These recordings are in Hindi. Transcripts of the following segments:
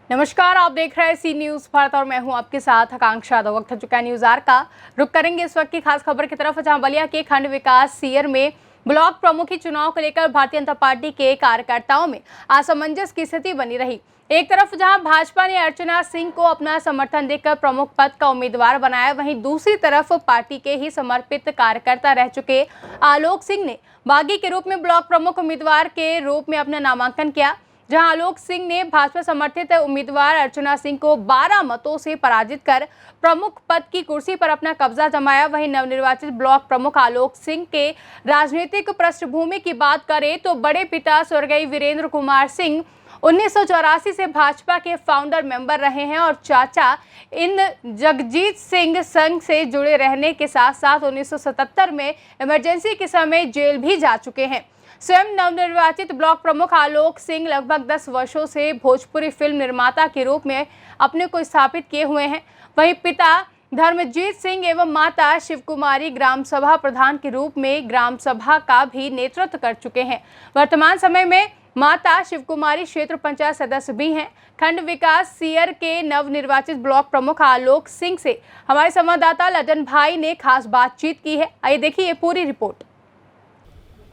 नमस्कार, आप देख रहे हैं सी न्यूज भारत और मैं हूं आपके साथ आकांक्षा यादव। वक्त हो चुका है न्यूज आर का। रुक करेंगे इस वक्त की खास खबर की तरफ, जहां बलिया के खंड विकास सीयर में ब्लॉक प्रमुखी चुनाव को लेकर भारतीय जनता पार्टी के कार्यकर्ताओं में असमंजस की स्थिति बनी रही। एक तरफ जहां भाजपा ने अर्चना सिंह को अपना समर्थन देकर प्रमुख पद का उम्मीदवार बनाया, वहीं दूसरी तरफ पार्टी के ही समर्पित कार्यकर्ता रह चुके आलोक सिंह ने बागी के रूप में ब्लॉक प्रमुख उम्मीदवार के रूप में अपना नामांकन किया। जहां आलोक सिंह ने भाजपा समर्थित उम्मीदवार अर्चना सिंह को 12 मतों से पराजित कर प्रमुख पद की कुर्सी पर अपना कब्जा जमाया। वहीं नवनिर्वाचित ब्लॉक प्रमुख आलोक सिंह के राजनीतिक पृष्ठभूमि की बात करें तो बड़े पिता स्वर्गीय वीरेंद्र कुमार सिंह 1984 से भाजपा के फाउंडर मेंबर रहे हैं और चाचा इन जगजीत सिंह संघ से जुड़े रहने के साथ साथ 1977 में इमरजेंसी के समय जेल भी जा चुके हैं। स्वयं नवनिर्वाचित ब्लॉक प्रमुख आलोक सिंह लगभग 10 वर्षों से भोजपुरी फिल्म निर्माता के रूप में अपने को स्थापित किए हुए हैं। वहीं पिता धर्मजीत सिंह एवं माता शिवकुमारी ग्राम सभा प्रधान के रूप में ग्राम सभा का भी नेतृत्व कर चुके हैं। वर्तमान समय में माता शिवकुमारी क्षेत्र पंचायत सदस्य भी हैं। खंड विकास सीयर के नवनिर्वाचित ब्लॉक प्रमुख आलोक सिंह से हमारे संवाददाता लदन भाई ने खास बातचीत की है। आइए देखिए ये पूरी रिपोर्ट।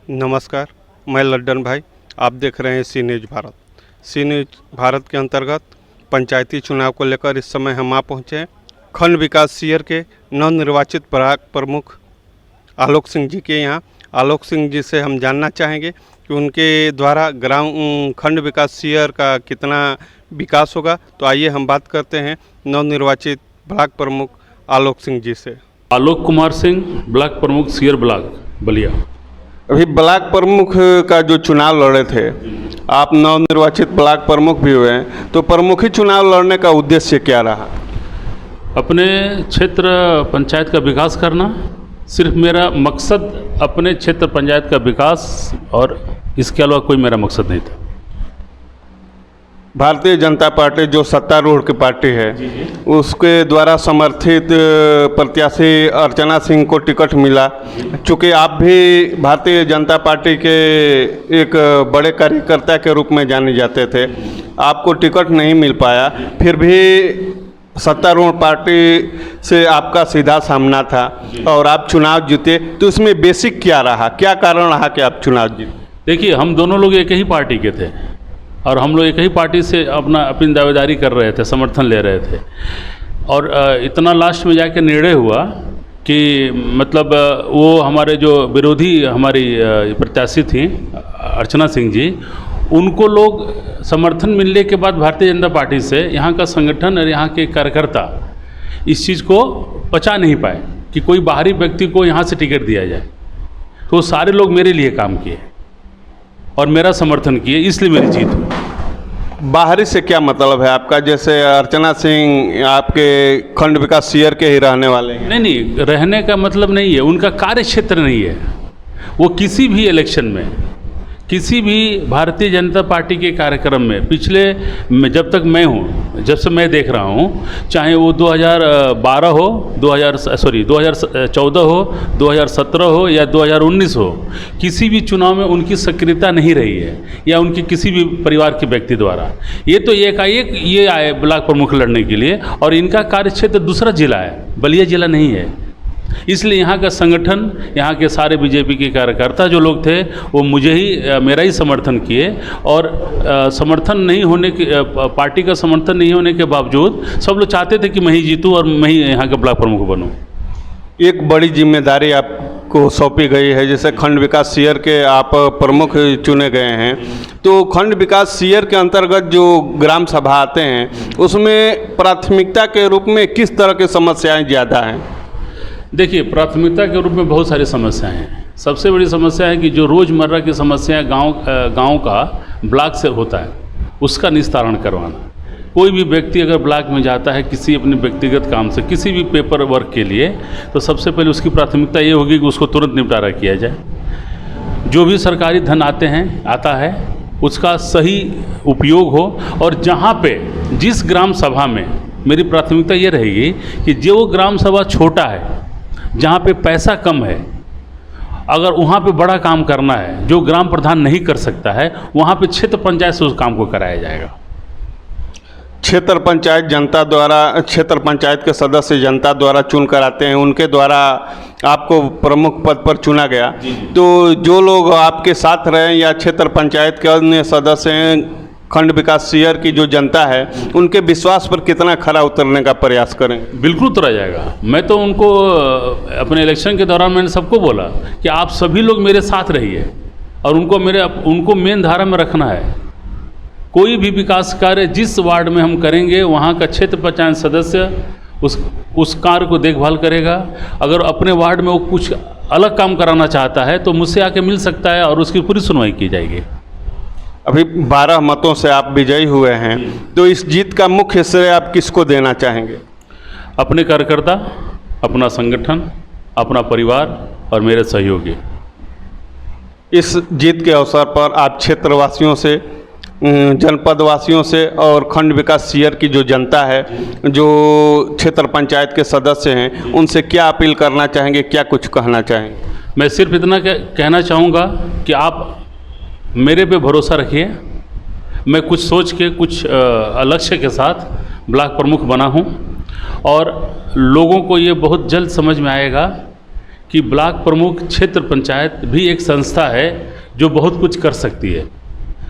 नमस्कार, मैं लड्डन भाई, आप देख रहे हैं सी न्यूज भारत। सी न्यूज भारत के अंतर्गत पंचायती चुनाव को लेकर इस समय हम आ पहुँचे हैं खंड विकास सीयर के नवनिर्वाचित ब्लॉक प्रमुख आलोक सिंह जी के यहाँ। आलोक सिंह जी से हम जानना चाहेंगे कि उनके द्वारा ग्राम खंड विकास सीयर का कितना विकास होगा। तो आइए हम बात करते हैं नवनिर्वाचित ब्लॉक प्रमुख आलोक सिंह जी से। आलोक कुमार सिंह, ब्लॉक प्रमुख सीयर ब्लॉक बलिया। अभी ब्लॉक प्रमुख का जो चुनाव लड़े थे, आप नवनिर्वाचित ब्लॉक प्रमुख भी हुए हैं, तो प्रमुखी चुनाव लड़ने का उद्देश्य क्या रहा? अपने क्षेत्र पंचायत का विकास करना, सिर्फ मेरा मकसद अपने क्षेत्र पंचायत का विकास, और इसके अलावा कोई मेरा मकसद नहीं था। भारतीय जनता पार्टी जो सत्तारूढ़ की पार्टी है, उसके द्वारा समर्थित प्रत्याशी अर्चना सिंह को टिकट मिला। चूँकि आप भी भारतीय जनता पार्टी के एक बड़े कार्यकर्ता के रूप में जाने जाते थे, आपको टिकट नहीं मिल पाया, फिर भी सत्तारूढ़ पार्टी से आपका सीधा सामना था और आप चुनाव जीते। तो इसमें बेसिक क्या रहा, क्या कारण रहा कि आप चुनाव जीते? देखिए, हम दोनों लोग एक ही पार्टी के थे और हम लोग एक ही पार्टी से अपनी दावेदारी कर रहे थे, समर्थन ले रहे थे। और इतना लास्ट में जाके निर्णय हुआ कि मतलब वो हमारे जो विरोधी हमारी प्रत्याशी थी अर्चना सिंह जी, उनको लोग समर्थन मिलने के बाद भारतीय जनता पार्टी से यहाँ का संगठन और यहाँ के कार्यकर्ता इस चीज़ को पचा नहीं पाए कि कोई बाहरी व्यक्ति को यहाँ से टिकट दिया जाए। तो सारे लोग मेरे लिए काम किए और मेरा समर्थन किए, इसलिए मेरी जीत हुई। बाहरी से क्या मतलब है आपका? जैसे अर्चना सिंह आपके खंड विकास सीयर के ही रहने वाले हैं? नहीं, रहने का मतलब नहीं है, उनका कार्य क्षेत्र नहीं है। वो किसी भी इलेक्शन में, किसी भी भारतीय जनता पार्टी के कार्यक्रम में पिछले जब तक मैं हूँ, जब से मैं देख रहा हूँ, चाहे वो 2012 हो, 2014 हो, 2017 हो या 2019 हो, किसी भी चुनाव में उनकी सक्रियता नहीं रही है या उनके किसी भी परिवार के व्यक्ति द्वारा। ये तो एकाएक ये आए ब्लॉक प्रमुख लड़ने के लिए, और इनका कार्य क्षेत्र दूसरा जिला है, बलिया जिला नहीं है। इसलिए यहाँ का संगठन, यहाँ के सारे बीजेपी के कार्यकर्ता जो लोग थे, वो मुझे ही, मेरा ही समर्थन किए। और समर्थन नहीं होने के, पार्टी का समर्थन नहीं होने के बावजूद सब लोग चाहते थे कि मैं ही जीतूँ और मैं ही यहाँ का ब्लॉक प्रमुख बनूँ। एक बड़ी जिम्मेदारी आपको सौंपी गई है, जैसे खंड विकास सीयर के आप प्रमुख चुने गए हैं, तो खंड विकास सीयर के अंतर्गत जो ग्राम सभा आते हैं, उसमें प्राथमिकता के रूप में किस तरह की समस्याएं ज़्यादा हैं? देखिए, प्राथमिकता के रूप में बहुत सारी समस्याएं हैं। सबसे बड़ी समस्या है कि जो रोज़मर्रा की समस्याएं गांव का ब्लॉक से होता है, उसका निस्तारण करवाना। कोई भी व्यक्ति अगर ब्लॉक में जाता है किसी अपने व्यक्तिगत काम से, किसी भी पेपर वर्क के लिए, तो सबसे पहले उसकी प्राथमिकता ये होगी कि उसको तुरंत निपटारा किया जाए। जो भी सरकारी धन आता है उसका सही उपयोग हो, और जहाँ पे जिस ग्राम सभा में मेरी प्राथमिकता ये रहेगी कि जो ग्राम सभा छोटा है, जहाँ पे पैसा कम है, अगर वहाँ पे बड़ा काम करना है जो ग्राम प्रधान नहीं कर सकता है, वहाँ पे क्षेत्र पंचायत से उस काम को कराया जाएगा। क्षेत्र पंचायत जनता द्वारा, क्षेत्र पंचायत के सदस्य जनता द्वारा चुन कर आते हैं, उनके द्वारा आपको प्रमुख पद पर चुना गया, तो जो लोग आपके साथ रहे या क्षेत्र पंचायत के अन्य सदस्य हैं, खंड विकास सीयर की जो जनता है, उनके विश्वास पर कितना खरा उतरने का प्रयास करें? बिल्कुल उतरा जाएगा। मैं तो उनको अपने इलेक्शन के दौरान मैंने सबको बोला कि आप सभी लोग मेरे साथ रहिए और उनको मेन धारा में रखना है। कोई भी विकास कार्य जिस वार्ड में हम करेंगे वहाँ का क्षेत्र पंचायत सदस्य उस कार्य को देखभाल करेगा। अगर अपने वार्ड में वो कुछ अलग काम कराना चाहता है तो मुझसे आके मिल सकता है और उसकी पूरी सुनवाई की जाएगी। अभी 12 मतों से आप विजयी हुए हैं, तो इस जीत का मुख्य श्रेय आप किसको देना चाहेंगे? अपने कार्यकर्ता, अपना संगठन, अपना परिवार और मेरे सहयोगी। इस जीत के अवसर पर आप क्षेत्रवासियों से, जनपद वासियों से और खंड विकास सीयर की जो जनता है, जो क्षेत्र पंचायत के सदस्य हैं, उनसे क्या अपील करना चाहेंगे, क्या कुछ कहना चाहेंगे? मैं सिर्फ इतना कहना चाहूँगा कि आप मेरे पे भरोसा रखिए। मैं कुछ सोच के, कुछ लक्ष्य के साथ ब्लॉक प्रमुख बना हूँ और लोगों को ये बहुत जल्द समझ में आएगा कि ब्लॉक प्रमुख क्षेत्र पंचायत भी एक संस्था है जो बहुत कुछ कर सकती है।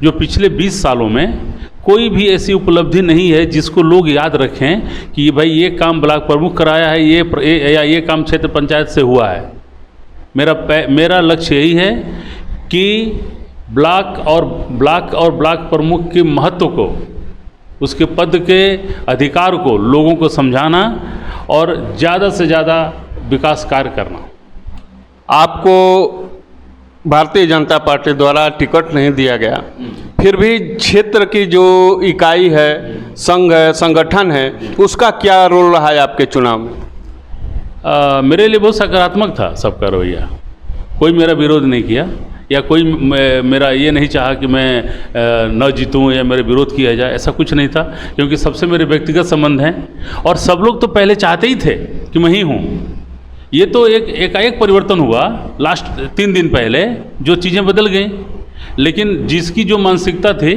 जो पिछले 20 सालों में कोई भी ऐसी उपलब्धि नहीं है जिसको लोग याद रखें कि भाई ये काम ब्लॉक प्रमुख कराया है, ये काम क्षेत्र पंचायत से हुआ है। मेरा लक्ष्य यही है कि ब्लॉक और ब्लॉक प्रमुख के महत्व को, उसके पद के अधिकार को लोगों को समझाना और ज़्यादा से ज़्यादा विकास कार्य करना। आपको भारतीय जनता पार्टी द्वारा टिकट नहीं दिया गया, फिर भी क्षेत्र की जो इकाई है, संघ है, संगठन है, उसका क्या रोल रहा है आपके चुनाव में? मेरे लिए बहुत सकारात्मक था सबका रवैया। कोई मेरा विरोध नहीं किया या कोई मेरा ये नहीं चाहा कि मैं न जीतूं या मेरे विरोध किया जाए, ऐसा कुछ नहीं था, क्योंकि सबसे मेरे व्यक्तिगत संबंध हैं और सब लोग तो पहले चाहते ही थे कि मैं ही हूँ। ये तो एकाएक परिवर्तन हुआ लास्ट 3 दिन पहले, जो चीज़ें बदल गई, लेकिन जिसकी जो मानसिकता थी,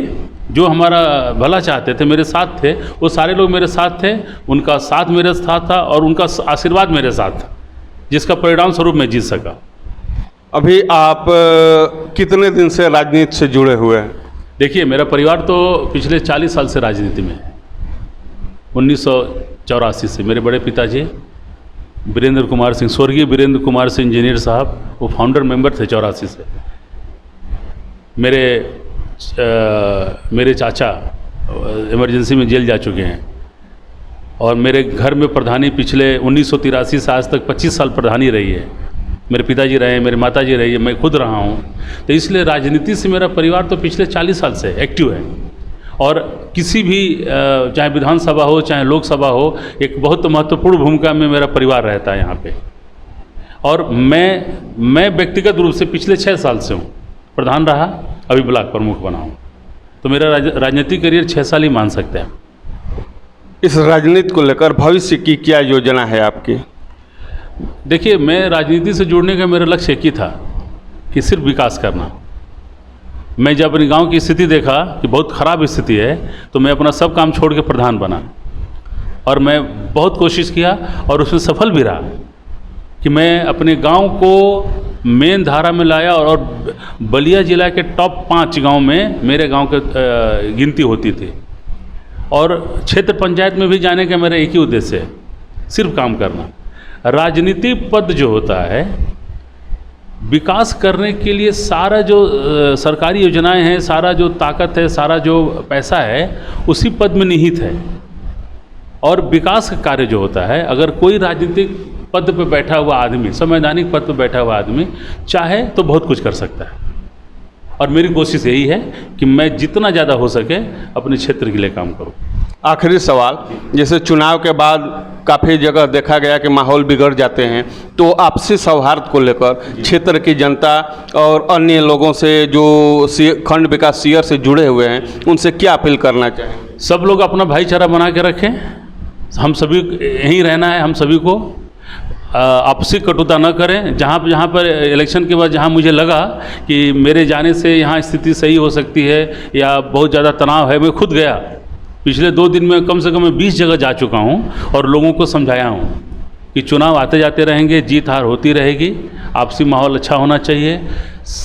जो हमारा भला चाहते थे, मेरे साथ थे, वो सारे लोग मेरे साथ थे। उनका साथ मेरे साथ था और उनका आशीर्वाद मेरे साथ था, जिसका परिणाम स्वरूप मैं जीत सका। अभी आप कितने दिन से राजनीति से जुड़े हुए हैं? देखिए, मेरा परिवार तो पिछले 40 साल से राजनीति में है। 1984 से मेरे बड़े पिताजी वीरेंद्र कुमार सिंह, स्वर्गीय वीरेंद्र कुमार सिंह इंजीनियर साहब, वो फाउंडर मेंबर थे 84 से। मेरे चाचा इमरजेंसी में जेल जा चुके हैं और मेरे घर में प्रधानी पिछले 1983 से आज तक 25 साल प्रधानी रही है। मेरे पिताजी रहे, मेरे माताजी रही है, मैं खुद रहा हूँ। तो इसलिए राजनीति से मेरा परिवार तो पिछले 40 साल से एक्टिव है और किसी भी चाहे विधानसभा हो चाहे लोकसभा हो, एक बहुत महत्वपूर्ण भूमिका में मेरा परिवार रहता है यहाँ पे। और मैं व्यक्तिगत रूप से पिछले 6 साल से हूँ प्रधान रहा, अभी ब्लॉक प्रमुख बना हूँ। तो मेरा राजनीतिक करियर 6 साल ही मान सकते हैं। इस राजनीति को लेकर भविष्य की क्या योजना है आपकी? देखिए, मैं राजनीति से जुड़ने का मेरा लक्ष्य एक ही था कि सिर्फ विकास करना। मैं जब अपने गांव की स्थिति देखा कि बहुत ख़राब स्थिति है, तो मैं अपना सब काम छोड़ के प्रधान बना और मैं बहुत कोशिश किया और उसमें सफल भी रहा कि मैं अपने गांव को मेन धारा में लाया। और बलिया जिला के टॉप 5 गांव में मेरे गांव की गिनती होती थी और क्षेत्र पंचायत में भी जाने का मेरा एक ही उद्देश्य है, सिर्फ काम करना। राजनीतिक पद जो होता है, विकास करने के लिए सारा जो सरकारी योजनाएं हैं, सारा जो ताकत है, सारा जो पैसा है, उसी पद में निहित है। और विकास का कार्य जो होता है, अगर कोई राजनीतिक पद पर बैठा हुआ आदमी, संवैधानिक पद पर बैठा हुआ आदमी चाहे तो बहुत कुछ कर सकता है। और मेरी कोशिश यही है कि मैं जितना ज़्यादा हो सके अपने क्षेत्र के लिए काम करूं। आखिरी सवाल, जैसे चुनाव के बाद काफ़ी जगह देखा गया कि माहौल बिगड़ जाते हैं, तो आपसी सौहार्द को लेकर क्षेत्र की जनता और अन्य लोगों से जो खंड विकास सीयर से जुड़े हुए हैं, उनसे क्या अपील करना चाहें? सब लोग अपना भाईचारा बना के रखें। हम सभी यहीं रहना है, हम सभी को आपसी कटुता न करें। जहाँ पर इलेक्शन के बाद जहाँ मुझे लगा कि मेरे जाने से यहाँ स्थिति सही हो सकती है या बहुत ज़्यादा तनाव है, मैं खुद गया पिछले 2 दिन में कम से कम मैं 20 जगह जा चुका हूँ और लोगों को समझाया हूँ कि चुनाव आते जाते रहेंगे, जीत हार होती रहेगी, आपसी माहौल अच्छा होना चाहिए,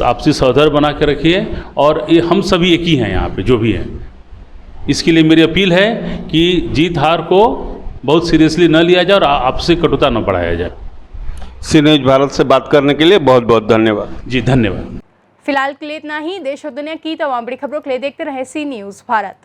आपसी सौहार्द बना के रखिए और ये हम सभी एक ही हैं यहाँ पे जो भी हैं। इसके लिए मेरी अपील है कि जीत हार को बहुत सीरियसली न लिया जाए और आपसी कटुता न बढ़ाया जाए। सी न्यूज भारत से बात करने के लिए बहुत बहुत धन्यवाद। जी धन्यवाद। फिलहाल के लिए इतना ही। देश और दुनिया की तमाम बड़ी खबरों के लिए देखते रहे सी न्यूज़ भारत।